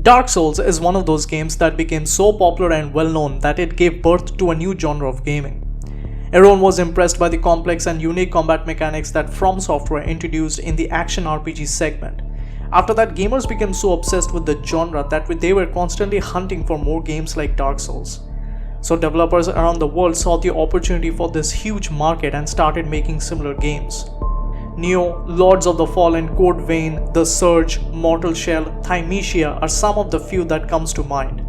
Dark Souls is one of those games that became so popular and well known that it gave birth to a new genre of gaming. Everyone was impressed by the complex and unique combat mechanics that From Software introduced in the action RPG segment. After that, gamers became so obsessed with the genre that they were constantly hunting for more games like Dark Souls. So developers around the world saw the opportunity for this huge market and started making similar games. Neo, Lords of the Fallen, Code Vein, The Surge, Mortal Shell, Thymesia are some of the few that comes to mind.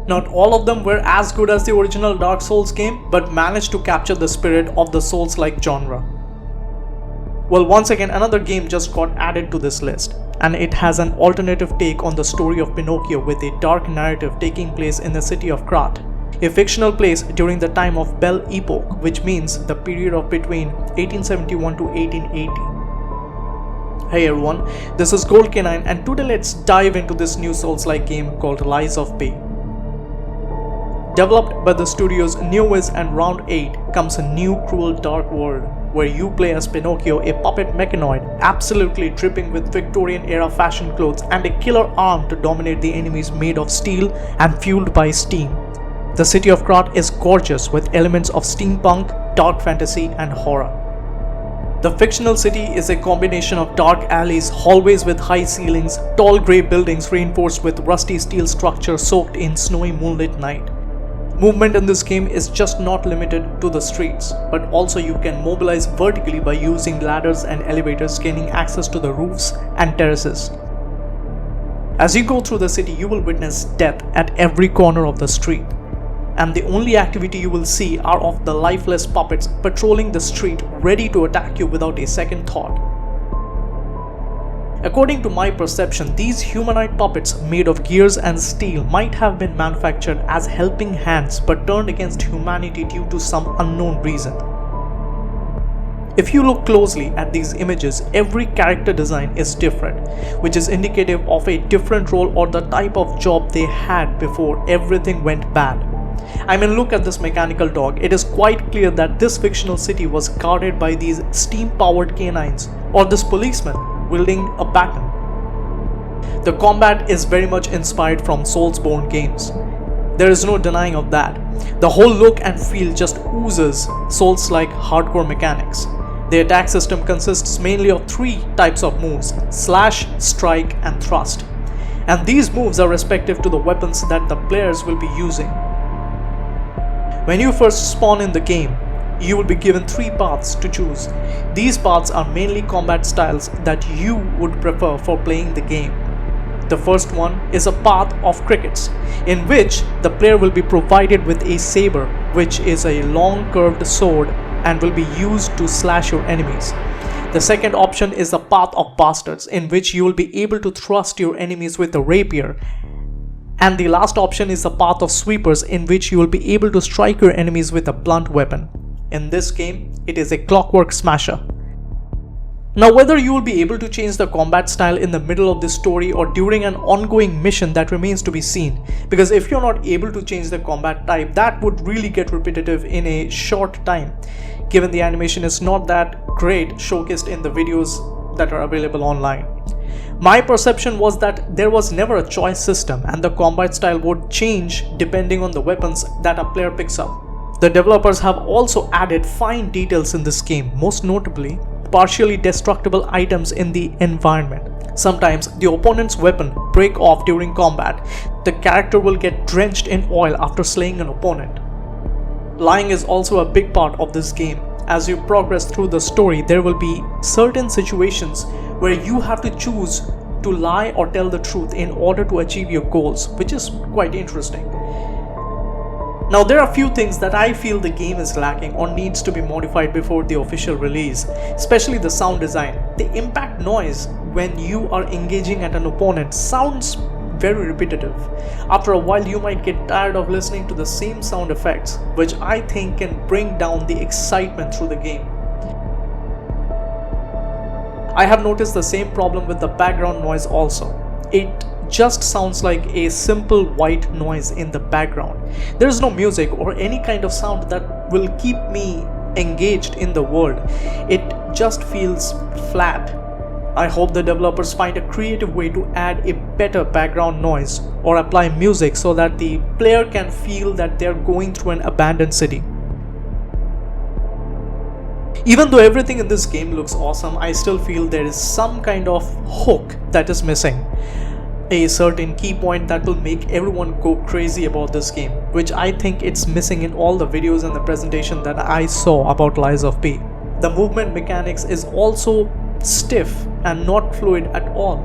Not all of them were as good as the original Dark Souls game, but managed to capture the spirit of the Souls-like genre. Well, once again, another game just got added to this list, and it has an alternative take on the story of Pinocchio with a dark narrative taking place in the city of Krat, a fictional place during the time of Belle Époque, which means the period of between 1871 to 1880. Hey everyone, this is Gold K9 and today let's dive into this new Souls-like game called Lies of P. Developed by the studios Neowiz and Round 8 comes a new cruel dark world where you play as Pinocchio, a puppet mechanoid absolutely dripping with Victorian era fashion clothes and a killer arm to dominate the enemies made of steel and fueled by steam. The city of Krat is gorgeous with elements of steampunk, dark fantasy and horror. The fictional city is a combination of dark alleys, hallways with high ceilings, tall grey buildings reinforced with rusty steel structure soaked in snowy moonlit night. Movement in this game is just not limited to the streets, but also you can mobilize vertically by using ladders and elevators gaining access to the roofs and terraces. As you go through the city, you will witness death at every corner of the street. And the only activity you will see are of the lifeless puppets patrolling the street ready to attack you without a second thought. According to my perception, these humanoid puppets made of gears and steel might have been manufactured as helping hands but turned against humanity due to some unknown reason. If you look closely at these images, every character design is different, which is indicative of a different role or the type of job they had before everything went bad. I mean, look at this mechanical dog. It is quite clear that this fictional city was guarded by these steam-powered canines or this policeman wielding a baton. The combat is very much inspired from Soulsborne games. There is no denying of that. The whole look and feel just oozes Souls-like hardcore mechanics. The attack system consists mainly of three types of moves: slash, strike and thrust. And these moves are respective to the weapons that the players will be using. When you first spawn in the game, you will be given three paths to choose. These paths are mainly combat styles that you would prefer for playing the game. The first one is a path of crickets, in which the player will be provided with a saber, which is a long curved sword and will be used to slash your enemies. The second option is the path of bastards, in which you will be able to thrust your enemies with a rapier. And the last option is the path of sweepers, in which you will be able to strike your enemies with a blunt weapon. In this game, it is a clockwork smasher. Now, whether you will be able to change the combat style in the middle of this story or during an ongoing mission, that remains to be seen. Because if you're not able to change the combat type, that would really get repetitive in a short time, given the animation is not that great showcased in the videos that are available online. My perception was that there was never a choice system and the combat style would change depending on the weapons that a player picks up. The developers have also added fine details in this game, most notably partially destructible items in the environment. Sometimes the opponent's weapon break off during combat. The character will get drenched in oil after slaying an opponent. Lying is also a big part of this game. As you progress through the story, there will be certain situations where you have to choose to lie or tell the truth in order to achieve your goals, which is quite interesting. Now, there are few things that I feel the game is lacking or needs to be modified before the official release, especially the sound design. The impact noise when you are engaging at an opponent sounds very repetitive. After a while, you might get tired of listening to the same sound effects, which I think can bring down the excitement through the game. I have noticed the same problem with the background noise also. It just sounds like a simple white noise in the background. There is no music or any kind of sound that will keep me engaged in the world. It just feels flat. I hope the developers find a creative way to add a better background noise or apply music so that the player can feel that they're going through an abandoned city. Even though everything in this game looks awesome, I still feel there is some kind of hook that is missing. A certain key point that will make everyone go crazy about this game, which I think it's missing in all the videos and the presentation that I saw about Lies of P. The movement mechanics is also stiff and not fluid at all.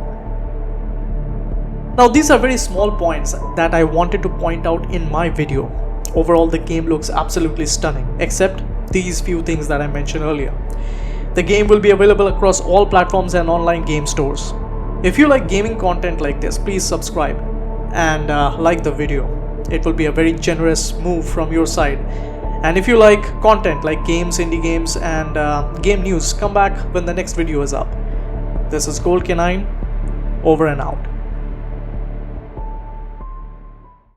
Now these are very small points that I wanted to point out in my video. Overall the game looks absolutely stunning, except these few things that I mentioned earlier. The game will be available across all platforms and online game stores. If you like gaming content like this, please subscribe and like the video. It will be a very generous move from your side. And if you like content like games, indie games and game news, come back when the next video is up. This is Gold Canine, over and out.